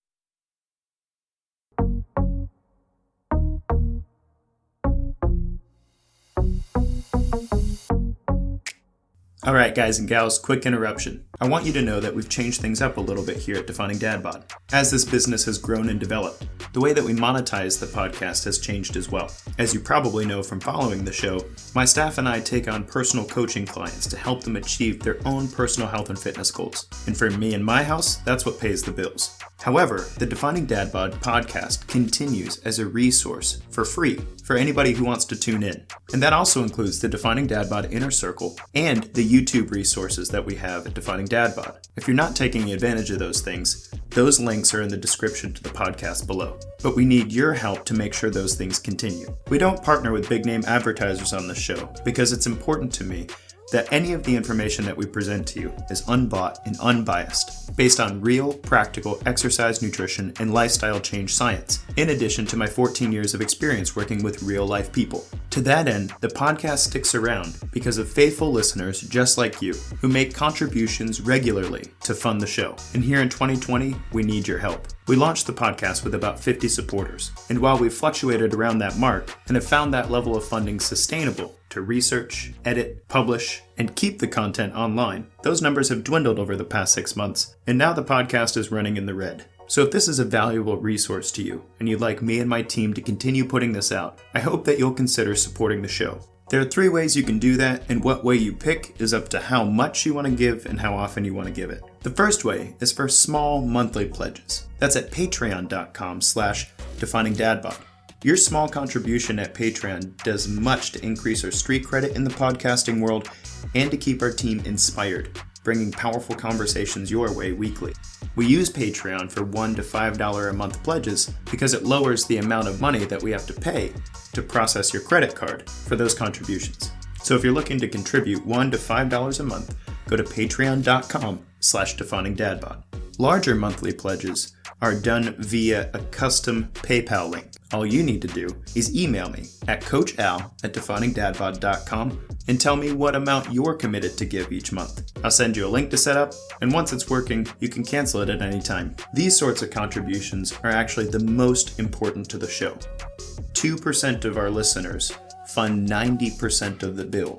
All right, guys and gals, quick interruption. I want you to know that we've changed things up a little bit here at Defining Dad Bod. As this business has grown and developed, the way that we monetize the podcast has changed as well. As you probably know from following the show, my staff and I take on personal coaching clients to help them achieve their own personal health and fitness goals. And for me and my house, that's what pays the bills. However, the Defining Dad Bod podcast continues as a resource for free for anybody who wants to tune in. And that also includes the Defining Dad Bod Inner Circle and the YouTube resources that we have at Defining Dad Bod. If you're not taking advantage of those things, those links are in the description to the podcast below. But we need your help to make sure those things continue. We don't partner with big name advertisers on this show because it's important to me that any of the information that we present to you is unbought and unbiased, based on real, practical exercise, nutrition, and lifestyle change science, in addition to my 14 years of experience working with real-life people. To that end, the podcast sticks around because of faithful listeners just like you, who make contributions regularly to fund the show. And here in 2020, we need your help. We launched the podcast with about 50 supporters, and while we've fluctuated around that mark and have found that level of funding sustainable to research, edit, publish, and keep the content online, those numbers have dwindled over the past 6 months, and now the podcast is running in the red. So if this is a valuable resource to you, and you'd like me and my team to continue putting this out, I hope that you'll consider supporting the show. There are 3 ways you can do that, and what way you pick is up to how much you want to give and how often you want to give it. The first way is for small monthly pledges. That's at patreon.com/definingdadbod. Your small contribution at Patreon does much to increase our street credit in the podcasting world and to keep our team inspired, bringing powerful conversations your way weekly. We use Patreon for $1 to $5 a month pledges because it lowers the amount of money that we have to pay to process your credit card for those contributions. So if you're looking to contribute $1 to $5 a month, go to patreon.com/definingdadbod. Larger monthly pledges are done via a custom PayPal link. All you need to do is email me at coachal@definingdadbod.com and tell me what amount you're committed to give each month. I'll send you a link to set up, and once it's working, you can cancel it at any time. These sorts of contributions are actually the most important to the show. 2% of our listeners fund 90% of the bill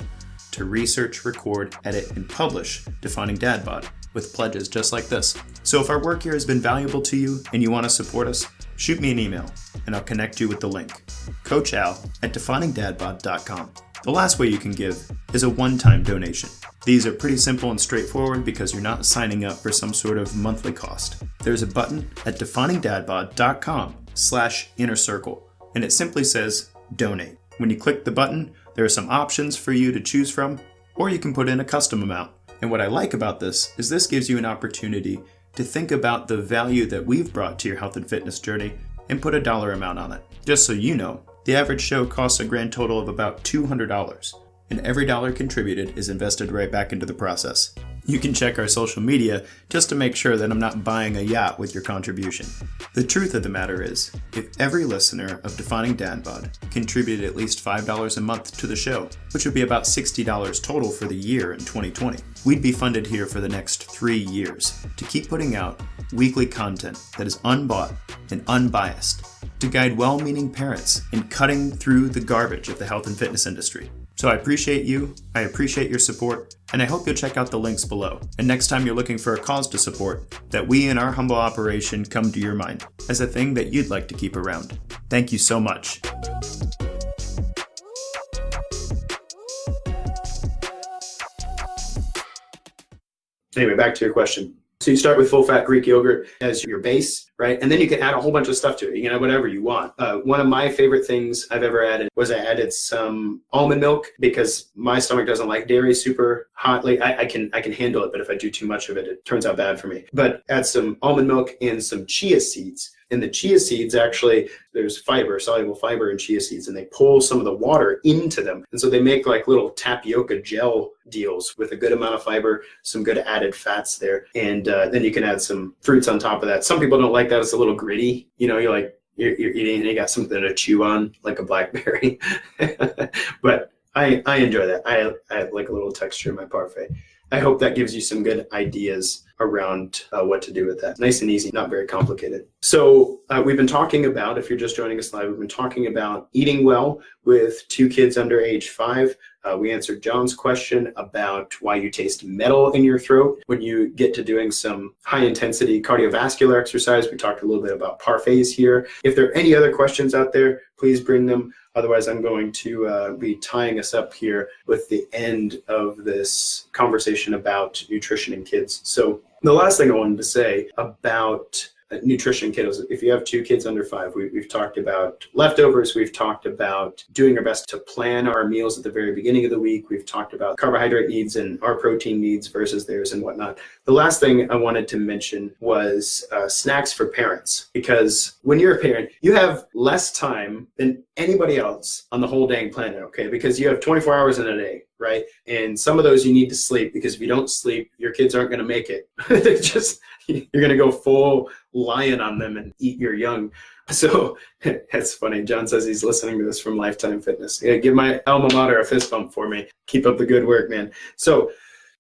to research, record, edit, and publish Defining Dad Bod with pledges just like this. So if our work here has been valuable to you and you want to support us, shoot me an email and I'll connect you with the link. coachal@definingdadbod.com. The last way you can give is a one-time donation. These are pretty simple and straightforward because you're not signing up for some sort of monthly cost. There's a button at definingdadbod.com/innercircle and it simply says donate. When you click the button, there are some options for you to choose from, or you can put in a custom amount. And what I like about this is this gives you an opportunity to think about the value that we've brought to your health and fitness journey and put a dollar amount on it. Just so you know, the average show costs a grand total of about $200, and every dollar contributed is invested right back into the process. You can check our social media just to make sure that I'm not buying a yacht with your contribution. The truth of the matter is, if every listener of Defining Dad Bod contributed at least $5 a month to the show, which would be about $60 total for the year in 2020, we'd be funded here for the next 3 years to keep putting out weekly content that is unbought and unbiased to guide well-meaning parents in cutting through the garbage of the health and fitness industry. So I appreciate you, I appreciate your support, and I hope you'll check out the links below. And next time you're looking for a cause to support, that we in our humble operation come to your mind as a thing that you'd like to keep around. Thank you so much. Anyway, back to your question. So you start with full-fat Greek yogurt as your base, right? And then you can add a whole bunch of stuff to it. You can add whatever you want. One of my favorite things I've ever added was I added some almond milk because my stomach doesn't like dairy super hotly. I can handle it, but if I do too much of it, it turns out bad for me. But add some almond milk and some chia seeds. And the chia seeds, actually, there's fiber, soluble fiber in chia seeds, and they pull some of the water into them. And so they make like little tapioca gel deals with a good amount of fiber, some good added fats there. And then you can add some fruits on top of that. Some people don't like that. It's a little gritty. You know, you're eating and you got something to chew on, like a blackberry. But I enjoy that. I like a little texture in my parfait. I hope that gives you some good ideas around what to do with that. Nice and easy, not very complicated. So we've been talking about, if you're just joining us live, we've been talking about eating well with 2 kids under age 5. We answered John's question about why you taste metal in your throat when you get to doing some high intensity cardiovascular exercise. We talked a little bit about parfaits here. If there are any other questions out there, please bring them. Otherwise, I'm going to be tying us up here with the end of this conversation about nutrition in kids. So the last thing I wanted to say about nutrition kiddos, if you have 2 kids under 5, we've talked about leftovers, we've talked about doing our best to plan our meals at the very beginning of the week, we've talked about carbohydrate needs and our protein needs versus theirs and whatnot. The last thing I wanted to mention was snacks for parents, because when you're a parent, you have less time than anybody else on the whole dang planet, okay? Because you have 24 hours in a day, right? And some of those you need to sleep, because if you don't sleep, your kids aren't going to make it. You're going to go full lion on them and eat your young. So it's funny. John says he's listening to this from Lifetime Fitness. Yeah, give my alma mater a fist bump for me. Keep up the good work, man. So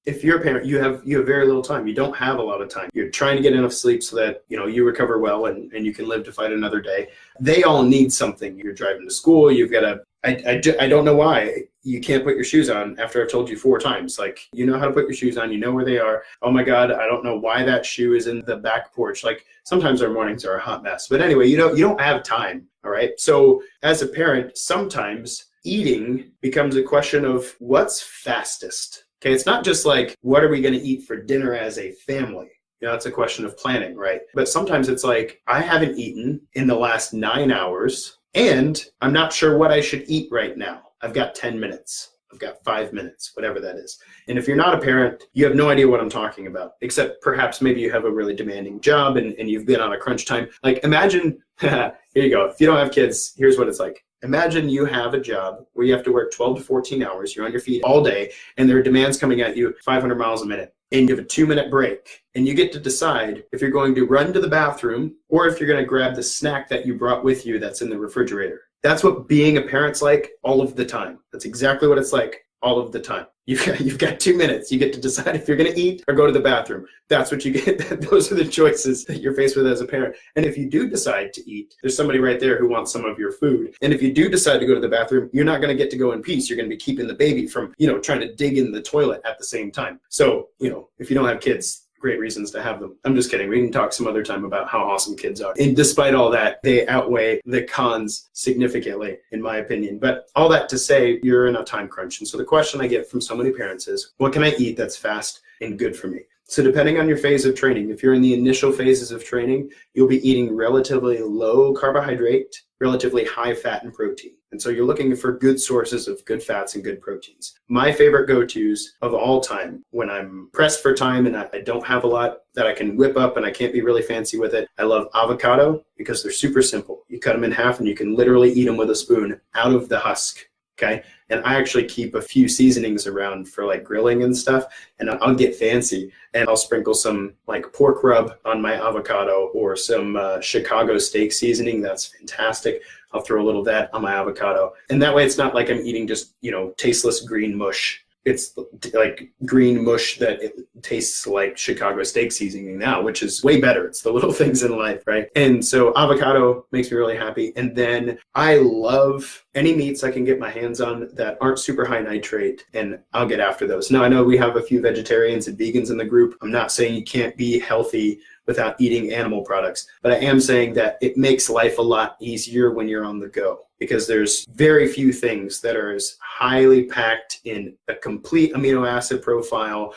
if you're a parent, you have very little time. You don't have a lot of time. You're trying to get enough sleep so that you recover well and you can live to fight another day. They all need something. You're driving to school. You've got to. I don't know why you can't put your shoes on after I've told you 4 times. Like, you know how to put your shoes on. You know where they are. Oh my God, I don't know why that shoe is in the back porch. Like, sometimes our mornings are a hot mess. But anyway, you don't have time. All right. So as a parent, sometimes eating becomes a question of what's fastest. Okay, it's not just like, what are we going to eat for dinner as a family? It's a question of planning, right? But sometimes it's like, I haven't eaten in the last 9 hours, and I'm not sure what I should eat right now. I've got 10 minutes. I've got 5 minutes, whatever that is. And if you're not a parent, you have no idea what I'm talking about, except perhaps maybe you have a really demanding job and you've been on a crunch time. Like, imagine, here you go. If you don't have kids, here's what it's like. Imagine you have a job where you have to work 12 to 14 hours. You're on your feet all day, and there are demands coming at you 500 miles a minute. And you have a 2-minute break, and you get to decide if you're going to run to the bathroom or if you're going to grab the snack that you brought with you that's in the refrigerator. That's what being a parent's like all of the time. That's exactly what it's like all of the time. You've got 2 minutes. You get to decide if you're going to eat or go to the bathroom. That's what you get. Those are the choices that you're faced with as a parent. And if you do decide to eat, there's somebody right there who wants some of your food. And if you do decide to go to the bathroom, you're not going to get to go in peace. You're going to be keeping the baby from, trying to dig in the toilet at the same time. So, if you don't have kids, great reasons to have them. I'm just kidding. We can talk some other time about how awesome kids are. And despite all that, they outweigh the cons significantly, in my opinion. But all that to say, you're in a time crunch. And so the question I get from so many parents is, what can I eat that's fast and good for me? So depending on your phase of training, if you're in the initial phases of training, you'll be eating relatively low carbohydrate, relatively high fat and protein. And so you're looking for good sources of good fats and good proteins. My favorite go-tos of all time, when I'm pressed for time and I don't have a lot that I can whip up and I can't be really fancy with it, I love avocado because they're super simple. You cut them in half and you can literally eat them with a spoon out of the husk. Okay. And I actually keep a few seasonings around for like grilling and stuff, and I'll get fancy and I'll sprinkle some like pork rub on my avocado or some Chicago steak seasoning. That's fantastic. I'll throw a little of that on my avocado. And that way it's not like I'm eating just, tasteless green mush. It's like green mush that it tastes like Chicago steak seasoning now, which is way better. It's the little things in life, right? And so avocado makes me really happy. And then I love any meats I can get my hands on that aren't super high nitrate, and I'll get after those. Now, I know we have a few vegetarians and vegans in the group. I'm not saying you can't be healthy without eating animal products, but I am saying that it makes life a lot easier when you're on the go, because there's very few things that are as highly packed in a complete amino acid profile,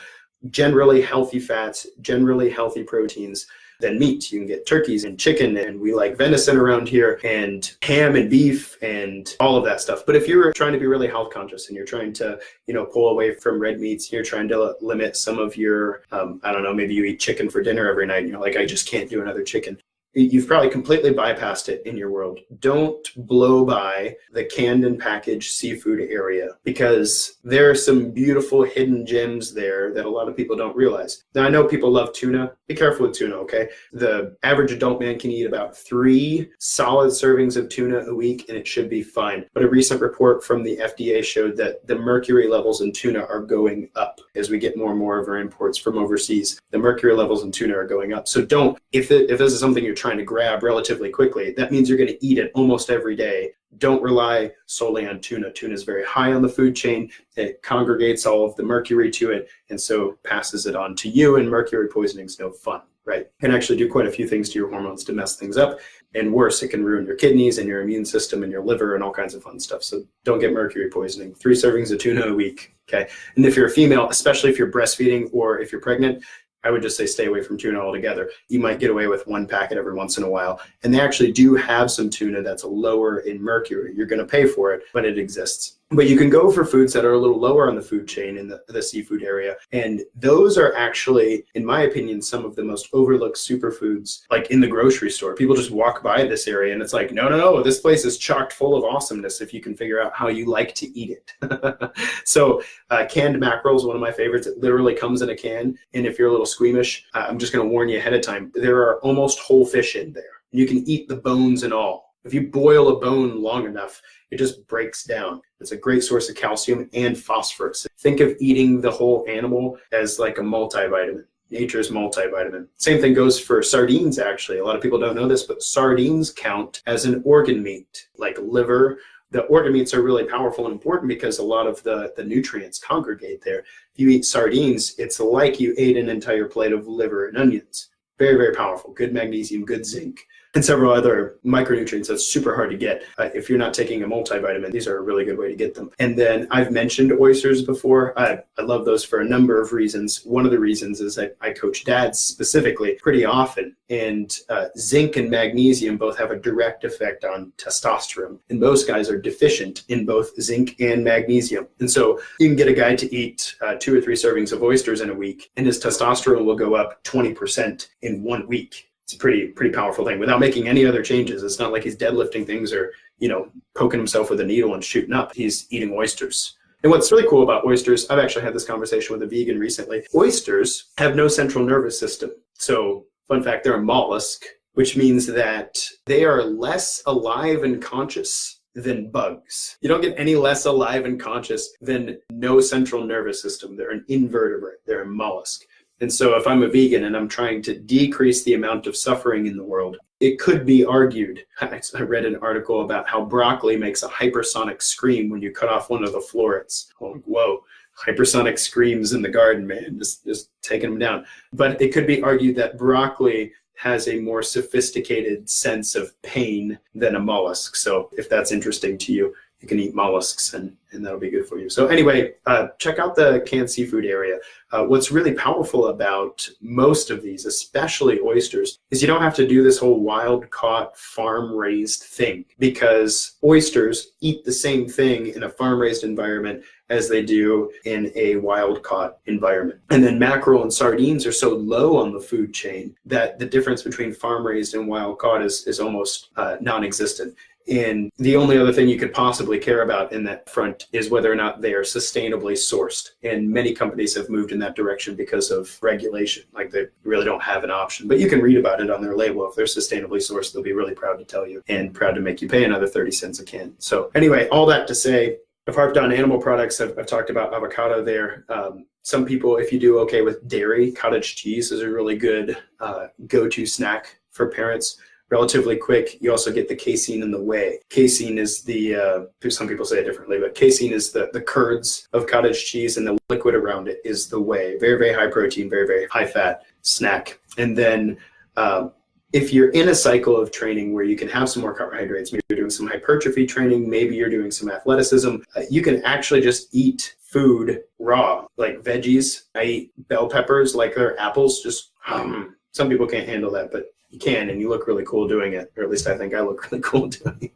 generally healthy fats, generally healthy proteins than meat. You can get turkeys and chicken, and we like venison around here, and ham and beef and all of that stuff. But if you're trying to be really health conscious and you're trying to, pull away from red meats, you're trying to limit some of your, I don't know, maybe you eat chicken for dinner every night and you're like, I just can't do another chicken. You've probably completely bypassed it in your world. Don't blow by the canned and packaged seafood area, because there are some beautiful hidden gems there that a lot of people don't realize. Now, I know people love tuna. Be careful with tuna, okay? The average adult man can eat about 3 solid servings of tuna a week, and it should be fine. But a recent report from the FDA showed that the mercury levels in tuna are going up as we get more and more of our imports from overseas. The mercury levels in tuna are going up. So don't, if this is something you're trying to grab relatively quickly, that means you're going to eat it almost every day. Don't rely solely on tuna. Tuna is very high on the food chain. It congregates all of the mercury to it, and so passes it on to you, and mercury poisoning is no fun, right? It can actually do quite a few things to your hormones to mess things up, and worse, it can ruin your kidneys and your immune system and your liver and all kinds of fun stuff. So don't get mercury poisoning. 3 servings of tuna a week, okay? And if you're a female, especially if you're breastfeeding or if you're pregnant, I would just say stay away from tuna altogether. You might get away with 1 packet every once in a while. And they actually do have some tuna that's lower in mercury. You're going to pay for it, but it exists. But you can go for foods that are a little lower on the food chain in the seafood area. And those are actually, in my opinion, some of the most overlooked superfoods, like in the grocery store. People just walk by this area and it's like, no, this place is chocked full of awesomeness if you can figure out how you like to eat it. So canned mackerel is one of my favorites. It literally comes in a can. And if you're a little squeamish, I'm just going to warn you ahead of time. There are almost whole fish in there. You can eat the bones and all. If you boil a bone long enough, it just breaks down. It's a great source of calcium and phosphorus. Think of eating the whole animal as like a multivitamin. Nature's multivitamin. Same thing goes for sardines, actually. A lot of people don't know this, but sardines count as an organ meat, like liver. The organ meats are really powerful and important because a lot of the nutrients congregate there. If you eat sardines, it's like you ate an entire plate of liver and onions. Very, very powerful. Good magnesium, good zinc, and several other micronutrients that's super hard to get. If you're not taking a multivitamin, these are a really good way to get them. And then I've mentioned oysters before. I love those for a number of reasons. One of the reasons is that I coach dads specifically pretty often. And zinc and magnesium both have a direct effect on testosterone. And most guys are deficient in both zinc and magnesium. And so you can get a guy to eat 2 or 3 servings of oysters in a week, and his testosterone will go up 20% in 1 week. It's a pretty powerful thing without making any other changes. It's not like he's deadlifting things or, poking himself with a needle and shooting up. He's eating oysters. And what's really cool about oysters, I've actually had this conversation with a vegan recently. Oysters have no central nervous system. So fun fact, they're a mollusk, which means that they are less alive and conscious than bugs. You don't get any less alive and conscious than no central nervous system. They're an invertebrate. They're a mollusk. And so if I'm a vegan and I'm trying to decrease the amount of suffering in the world, it could be argued. I read an article about how broccoli makes a hypersonic scream when you cut off one of the florets. Oh, whoa, hypersonic screams in the garden, man, just taking them down. But it could be argued that broccoli has a more sophisticated sense of pain than a mollusk. So if that's interesting to you, you can eat mollusks and that'll be good for you. So anyway, check out the canned seafood area. What's really powerful about most of these, especially oysters, is you don't have to do this whole wild caught farm raised thing, because oysters eat the same thing in a farm raised environment as they do in a wild caught environment. And then mackerel and sardines are so low on the food chain that the difference between farm raised and wild caught is almost non-existent. And the only other thing you could possibly care about in that front is whether or not they are sustainably sourced. And many companies have moved in that direction because of regulation. Like, they really don't have an option. But you can read about it on their label. If they're sustainably sourced, they'll be really proud to tell you and proud to make you pay another 30 cents a can. So anyway, all that to say, I've harped on animal products. I've talked about avocado there. Some people, if you do okay with dairy, cottage cheese is a really good go-to snack for parents. Relatively quick. You also get the casein in the whey. Casein is the, some people say it differently, but casein is the curds of cottage cheese, and the liquid around it is the whey. Very, very high protein, very, very high fat snack. And then if you're in a cycle of training where you can have some more carbohydrates, maybe you're doing some hypertrophy training, maybe you're doing some athleticism, you can actually just eat food raw, like veggies. I eat bell peppers like they're apples, just some people can't handle that, but you can, and you look really cool doing it, or at least I think I look really cool doing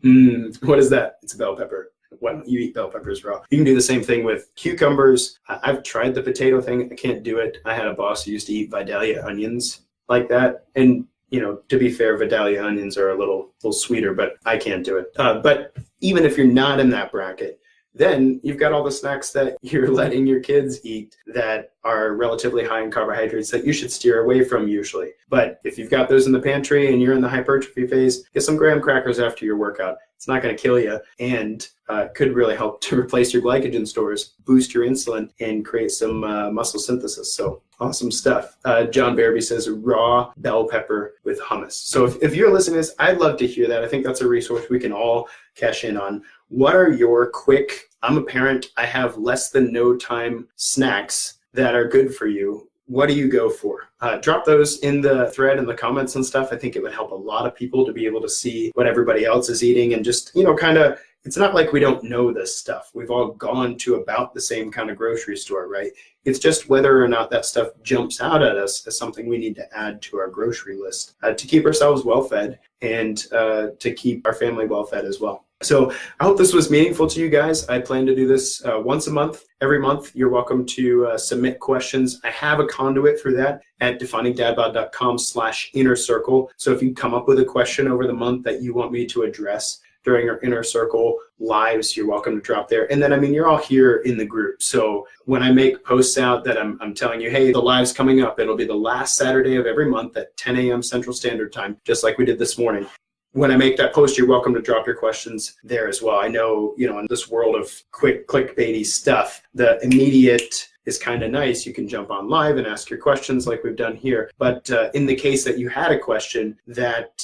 it. What is that? It's a bell pepper. Why don't you eat bell peppers raw? You can do the same thing with cucumbers. I've tried the potato thing. I can't do it. I had a boss who used to eat Vidalia onions like that. And, to be fair, Vidalia onions are a little sweeter, but I can't do it. But even if you're not in that bracket, then you've got all the snacks that you're letting your kids eat that are relatively high in carbohydrates that you should steer away from usually. But if you've got those in the pantry and you're in the hypertrophy phase, get some graham crackers after your workout. It's not going to kill you, and could really help to replace your glycogen stores, boost your insulin, and create some muscle synthesis. So awesome stuff. John Barabee says raw bell pepper with hummus. So if you're listening to this, I'd love to hear that. I think that's a resource we can all cash in on. What are your quick, I'm a parent, I have less than no time snacks that are good for you? What do you go for? Drop those in the thread in the comments and stuff. I think it would help a lot of people to be able to see what everybody else is eating and just, kind of, it's not like we don't know this stuff. We've all gone to about the same kind of grocery store, right? It's just whether or not that stuff jumps out at us as something we need to add to our grocery list to keep ourselves well-fed and to keep our family well-fed as well. So I hope this was meaningful to you guys. I plan to do this once a month. Every month, you're welcome to submit questions. I have a conduit for that at definingdadbod.com/inner circle. So if you come up with a question over the month that you want me to address during our inner circle lives, you're welcome to drop there. And then, you're all here in the group. So when I make posts out that I'm telling you, hey, the live's coming up, it'll be the last Saturday of every month at 10 a.m. Central Standard Time, just like we did this morning. When I make that post, you're welcome to drop your questions there as well. I know, in this world of quick clickbaity stuff, the immediate is kind of nice. You can jump on live and ask your questions like we've done here. But in the case that you had a question that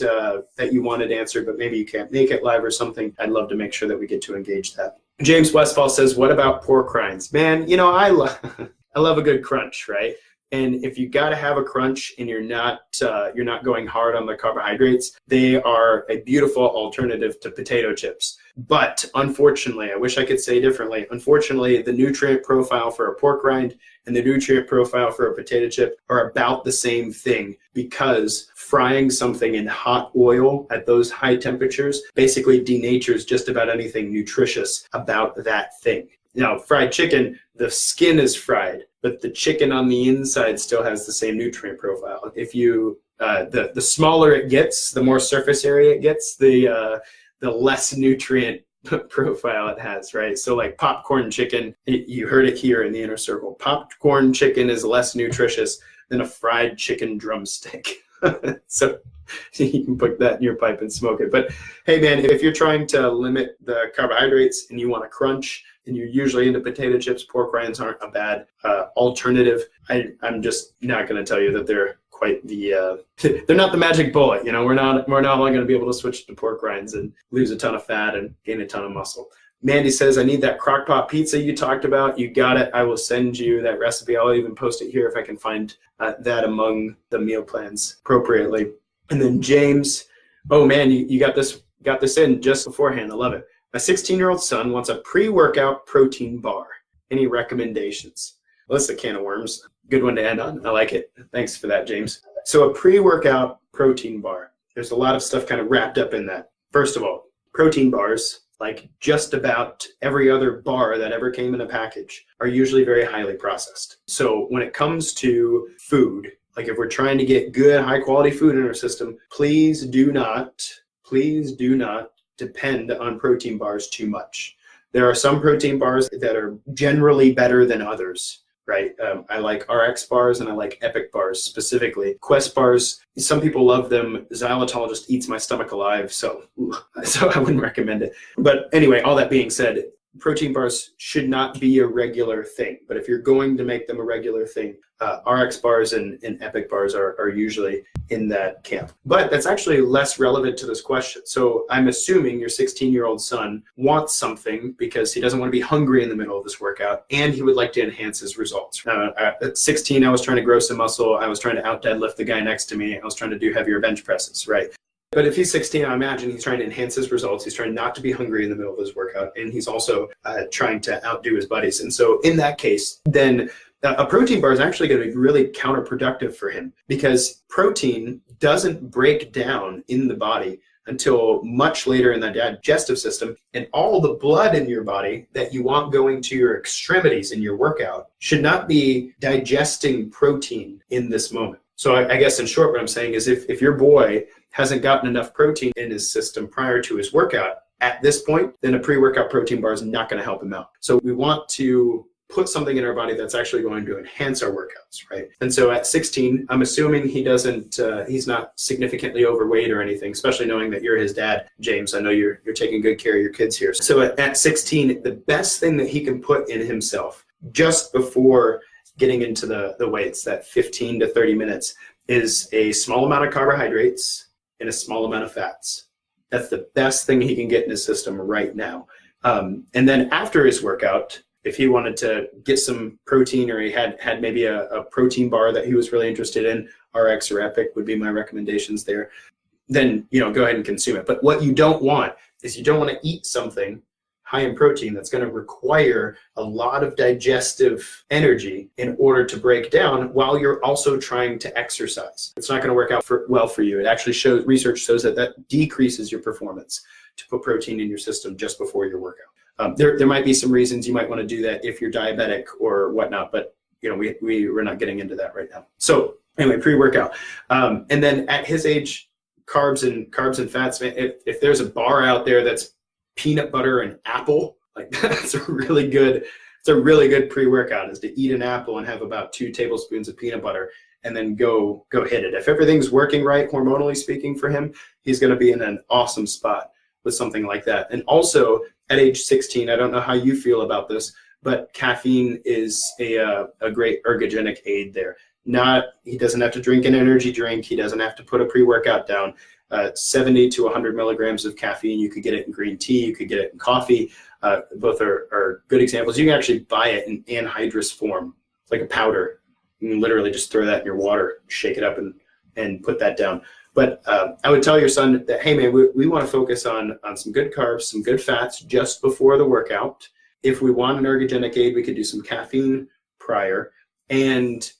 you wanted answered, but maybe you can't make it live or something, I'd love to make sure that we get to engage that. James Westfall says, what about pork rinds? Man, I love a good crunch, right? And if you got to have a crunch and you're not going hard on the carbohydrates, they are a beautiful alternative to potato chips. But unfortunately, I wish I could say differently. Unfortunately, the nutrient profile for a pork rind and the nutrient profile for a potato chip are about the same thing, because frying something in hot oil at those high temperatures basically denatures just about anything nutritious about that thing. Now, fried chicken, the skin is fried, but the chicken on the inside still has the same nutrient profile. If you, the smaller it gets, the more surface area it gets, the less nutrient profile it has, right? So like popcorn chicken, you heard it here in the inner circle. Popcorn chicken is less nutritious than a fried chicken drumstick. So you can put that in your pipe and smoke it. But hey, man, if you're trying to limit the carbohydrates and you want to crunch, and you're usually into potato chips, pork rinds aren't a bad alternative. I'm just not going to tell you that they're quite the they're not the magic bullet. We're not all going to be able to switch to pork rinds and lose a ton of fat and gain a ton of muscle. Mandy says, I need that crock pot pizza you talked about. You got it. I will send you that recipe. I'll even post it here if I can find that among the meal plans appropriately. And then James, oh man, you got this in just beforehand. I love it. My 16-year-old son wants a pre-workout protein bar. Any recommendations? Well, that's a can of worms. Good one to end on. I like it. Thanks for that, James. So a pre-workout protein bar. There's a lot of stuff kind of wrapped up in that. First of all, protein bars, like just about every other bar that ever came in a package, are usually very highly processed. So when it comes to food, like if we're trying to get good, high-quality food in our system, please do not depend on protein bars too much. There are some protein bars that are generally better than others, right? I like RX bars and I like Epic bars specifically. Quest bars, some people love them. Xylitol just eats my stomach alive, so I wouldn't recommend it. But anyway, all that being said, protein bars should not be a regular thing. But if you're going to make them a regular thing, RX bars and Epic bars are usually in that camp. But that's actually less relevant to this question. So I'm assuming your 16-year-old son wants something because he doesn't want to be hungry in the middle of this workout, and he would like to enhance his results. At 16, I was trying to grow some muscle. I was trying to out deadlift the guy next to me. I was trying to do heavier bench presses, right? But if he's 16, I imagine he's trying to enhance his results. He's trying not to be hungry in the middle of his workout, and he's also trying to outdo his buddies. And so in that case, then a protein bar is actually going to be really counterproductive for him, because protein doesn't break down in the body until much later in the digestive system, and all the blood in your body that you want going to your extremities in your workout should not be digesting protein in this moment. So I guess in short, what I'm saying is if your boy hasn't gotten enough protein in his system prior to his workout, at this point, then a pre-workout protein bar is not going to help him out. So we want to put something in our body that's actually going to enhance our workouts, right? And so at 16, I'm assuming he's not significantly overweight or anything, especially knowing that you're his dad, James. I know you're taking good care of your kids here. So at 16, the best thing that he can put in himself just before getting into the weights, that 15 to 30 minutes, is a small amount of carbohydrates and a small amount of fats. That's the best thing he can get in his system right now. And then after his workout, if he wanted to get some protein, or he had maybe a protein bar that he was really interested in, RX or Epic would be my recommendations there, then go ahead and consume it. But what you don't want is you don't want to eat something high in protein that's going to require a lot of digestive energy in order to break down while you're also trying to exercise. It's not going to work out well for you. It actually research shows that decreases your performance to put protein in your system just before your workout. There might be some reasons you might want to do that if you're diabetic or whatnot, but we're not getting into that right now. So anyway, pre-workout. And then at his age, carbs and fats, if there's a bar out there that's peanut butter and apple, like that's a really good pre-workout, is to eat an apple and have about 2 tablespoons of peanut butter and then go hit it. If everything's working right, hormonally speaking, for him, he's going to be in an awesome spot with something like that. And also at age 16, I don't know how you feel about this, but caffeine is a great ergogenic aid there. He doesn't have to drink an energy drink. He doesn't have to put a pre-workout down. 70 to 100 milligrams of caffeine. You could get it in green tea. You could get it in coffee. Both are good examples. You can actually buy it in anhydrous form. It's like a powder. You can literally just throw that in your water, shake it up, and put that down. But I would tell your son that, hey, man, we want to focus on some good carbs, some good fats just before the workout. If we want an ergogenic aid, we could do some caffeine prior. And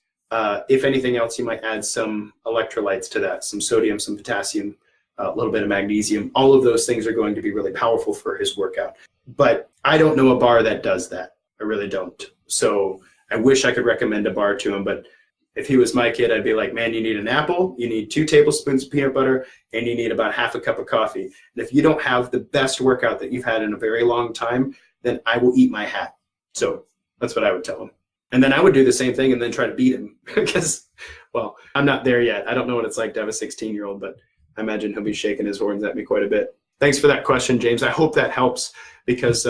if anything else, you might add some electrolytes to that, some sodium, some potassium, a little bit of magnesium. All of those things are going to be really powerful for his workout. But I don't know a bar that does that. I really don't. So I wish I could recommend a bar to him, but if he was my kid, I'd be like, man, you need an apple, you need 2 tablespoons of peanut butter, and you need about half a cup of coffee. And if you don't have the best workout that you've had in a very long time, then I will eat my hat. So that's what I would tell him. And then I would do the same thing and then try to beat him because, well, I'm not there yet. I don't know what it's like to have a 16-year-old, but I imagine he'll be shaking his horns at me quite a bit. Thanks for that question, James. I hope that helps because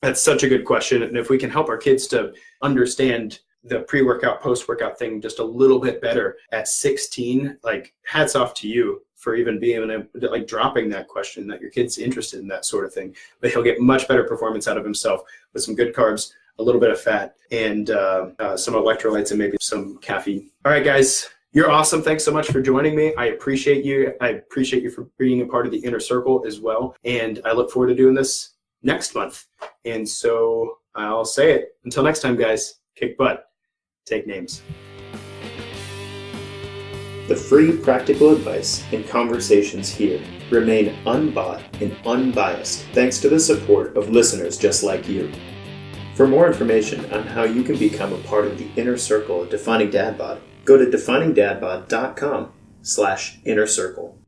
that's such a good question. And if we can help our kids to understand the pre-workout, post-workout thing just a little bit better at 16, like hats off to you for even being like dropping that question that your kid's interested in that sort of thing. But he'll get much better performance out of himself with some good carbs, a little bit of fat, and some electrolytes and maybe some caffeine. All right, guys, you're awesome. Thanks so much for joining me. I appreciate you. I appreciate you for being a part of the inner circle as well. And I look forward to doing this next month. And so I'll say it. Until next time, guys, kick butt, take names. The free practical advice and conversations here remain unbought and unbiased thanks to the support of listeners just like you. For more information on how you can become a part of the inner circle of Defining Dad Bod, go to definingdadbod.com/inner circle.